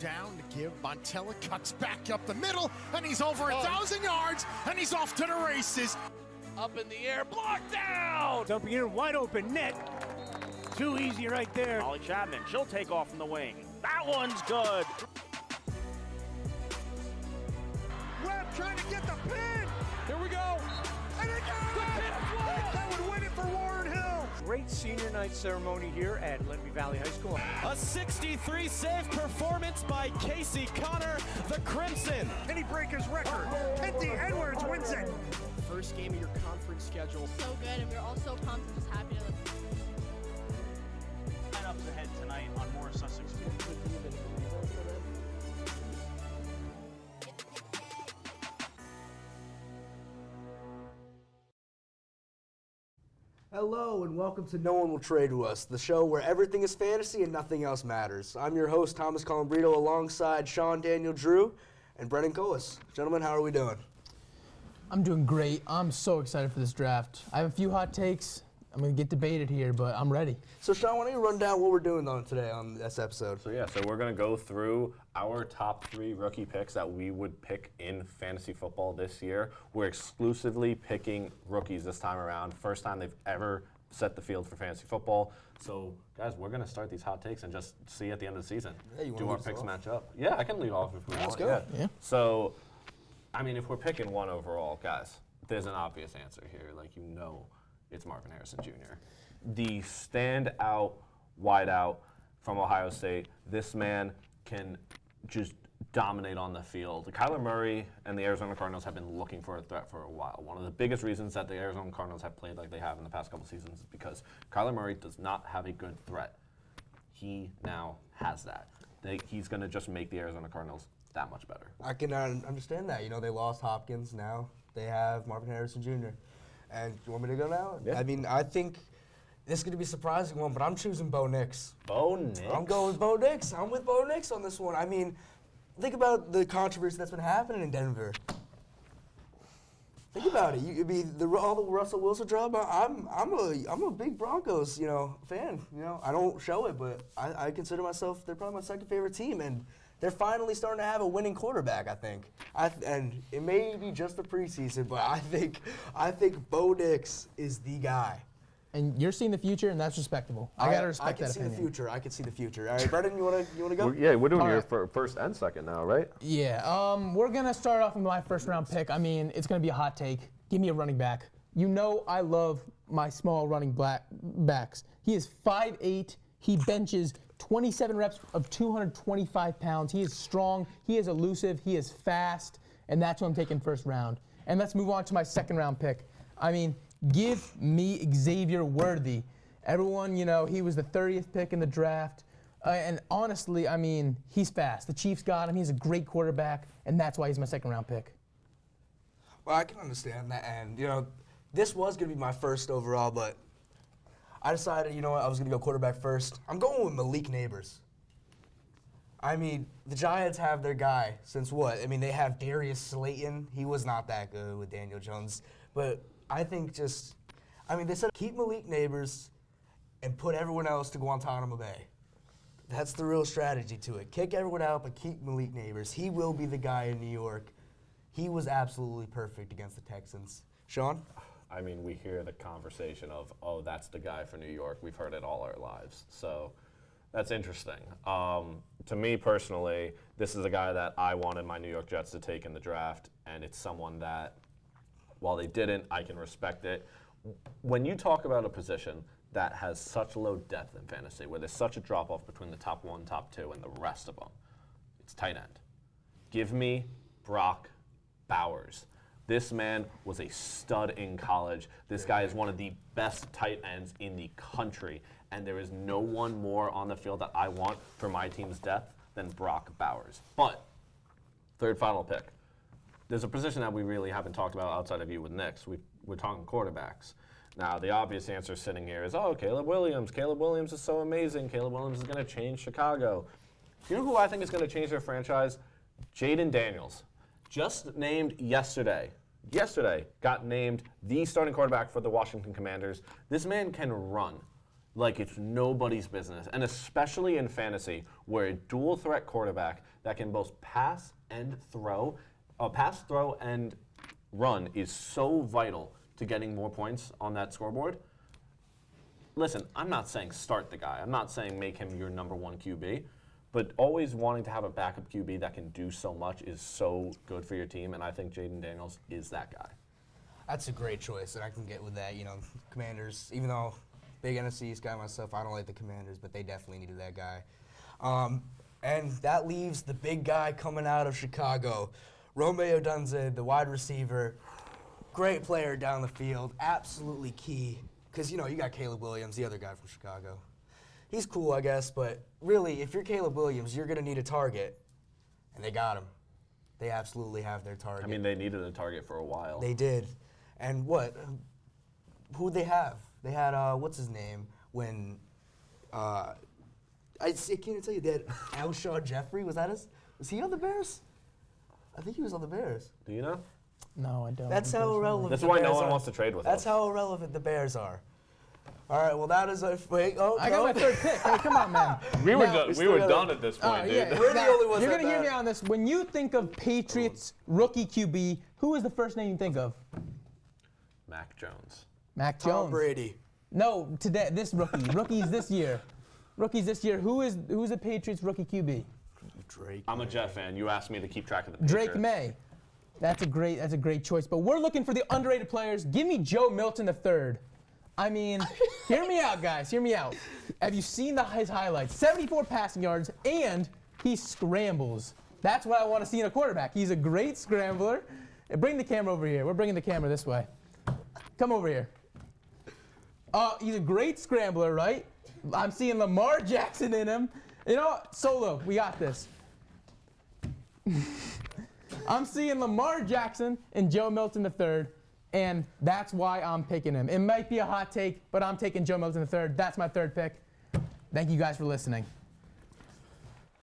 down to give. Montella cuts back up the middle, and he's over 1,000 yards, and he's off to the races. Up in the air, blocked down! Dumping in, wide open net. Too easy right there. Molly Chapman, she'll take off from the wing. That one's good. Webb trying to get the pin. Here we go. And it got it. That would win it for Warren Hill. Great senior night ceremony here at Lenape Valley High School. A 63 save performance by Casey Connor, the Crimson. And he break his record. Penty Edwards wins it. First game of your conference schedule. So good, and we're all so pumped and just happy to Lineups ahead tonight on more Sussex Field. Hello and welcome to No One Will Trade With Us, the show where everything is fantasy and nothing else matters. I'm your host, Thomas Colombrito, alongside Sean Daniel Drew and Brennan Coas. Gentlemen, how are we doing? I'm doing great. I'm so excited for this draft. I have a few hot takes. I'm going to get debated here, but I'm ready. So, Sean, why don't you run down what we're doing today on this episode? So we're going to go through our top 3 rookie picks that we would pick in fantasy football this year. We're exclusively picking rookies this time around. First time they've ever set the field for fantasy football. So, guys, we're going to start these hot takes and just see at the end of the season. Yeah, you do our picks match up? Yeah, I can lead off if we want. Let's go. Yeah. So, I mean, if we're picking one overall, guys, there's an obvious answer here. Like, you know, it's Marvin Harrison Jr. The standout wideout from Ohio State. This man can just dominate on the field. Kyler Murray and the Arizona Cardinals have been looking for a threat for a while. One of the biggest reasons that the Arizona Cardinals have played like they have in the past couple seasons is because Kyler Murray does not have a good threat. He now has that. He's going to just make the Arizona Cardinals that much better. I can understand that. You know, they lost Hopkins. Now they have Marvin Harrison Jr. And you want me to go now? Yeah. I mean, I think this is going to be a surprising one, but I'm choosing Bo Nix. Bo Nix? I'm going with Bo Nix. I'm with Bo Nix on this one. I mean, think about the controversy that's been happening in Denver. Think about it. All the Russell Wilson drama. I'm a big Broncos, fan. I don't show it, but I consider myself. They're probably my second favorite team, and they're finally starting to have a winning quarterback. I think. And it may be just the preseason, but I think Bo Nix is the guy. And you're seeing the future, and that's respectable. I got to respect that opinion. I can see the future. All right, Brendan, you want to go? Yeah, we're doing All your right. first and second now, right? Yeah. We're going to start off with my first round pick. I mean, it's going to be a hot take. Give me a running back. You know I love my small running backs. He is 5'8". He benches 27 reps of 225 pounds. He is strong. He is elusive. He is fast. And that's what I'm taking first round. And let's move on to my second round pick. I mean, give me Xavier Worthy. Everyone, he was the 30th pick in the draft. And honestly, I mean, he's fast. The Chiefs got him. He's a great quarterback. And that's why he's my second round pick. Well, I can understand that. And, this was going to be my first overall, but I decided, I was going to go quarterback first. I'm going with Malik Neighbors. I mean, the Giants have their guy since what? I mean, they have Darius Slayton. He was not that good with Daniel Jones. But I think they said keep Malik Neighbors and put everyone else to Guantanamo Bay. That's the real strategy to it. Kick everyone out, but keep Malik Neighbors. He will be the guy in New York. He was absolutely perfect against the Texans. Sean? I mean, we hear the conversation of, oh, that's the guy for New York. We've heard it all our lives. So that's interesting. To me personally, this is a guy that I wanted my New York Jets to take in the draft, and it's someone that, while they didn't, I can respect it. When you talk about a position that has such low depth in fantasy, where there's such a drop-off between the top 1, top 2, and the rest of them, it's tight end. Give me Brock Bowers. This man was a stud in college. This guy is one of the best tight ends in the country, and there is no one more on the field that I want for my team's depth than Brock Bowers. But, third final pick. There's a position that we really haven't talked about outside of you with Nix. We're talking quarterbacks. Now, the obvious answer sitting here is, oh, Caleb Williams. Caleb Williams is so amazing. Caleb Williams is going to change Chicago. You know who I think is going to change their franchise? Jaden Daniels. Just named yesterday, got named the starting quarterback for the Washington Commanders. This man can run. like it's nobody's business. And especially in fantasy, where a dual threat quarterback that can both pass, throw, and run is so vital to getting more points on that scoreboard. Listen, I'm not saying start the guy. I'm not saying make him your number 1 QB. But always wanting to have a backup QB that can do so much is so good for your team, and I think Jaden Daniels is that guy. That's a great choice, and I can get with that. You know, Commanders, even though big NFC East guy myself, I don't like the Commanders, but they definitely needed that guy. And that leaves the big guy coming out of Chicago, Romeo Dunze, the wide receiver. Great player down the field, absolutely key. Because, you know, you got Caleb Williams, the other guy from Chicago. He's cool, I guess, but really, if you're Caleb Williams, you're going to need a target. And they got him. They absolutely have their target. I mean, they needed a target for a while. They did. And what? Who'd they have? They had, what's his name? When, I can't even tell you, they had Alshon Jeffrey. Was he on the Bears? I think he was on the Bears. Do you know? No, I don't. That's how irrelevant That's the why Bears no one are. wants to trade with That's us. how irrelevant the Bears are. All right, well, that is a wait. Oh, I got my third pick. Hey, come on, man. We were Now- done. We were done at this point, dude. We're the only ones You're that going to hear me matter. on this. When you think of Patriots rookie QB, who is the first name you think of? Mac Jones. Mac Tom Jones. Brady. No, today this rookie. Rookies this year. Rookies this year. Who's the Patriots rookie QB? Drake. I'm a Jet fan. You asked me to keep track of the Drake Patriots. May. That's a great choice. But we're looking for the underrated players. Give me Joe Milton III. I mean, hear me out, guys. Hear me out. Have you seen his highlights? 74 passing yards, and he scrambles. That's what I want to see in a quarterback. He's a great scrambler. Bring the camera over here. We're bringing the camera this way. Come over here. He's a great scrambler, right? I'm seeing Lamar Jackson in him. You know what? Solo, we got this. I'm seeing Lamar Jackson and Joe Milton III, and that's why I'm picking him. It might be a hot take, but I'm taking Joe Milton III. That's my third pick. Thank you guys for listening.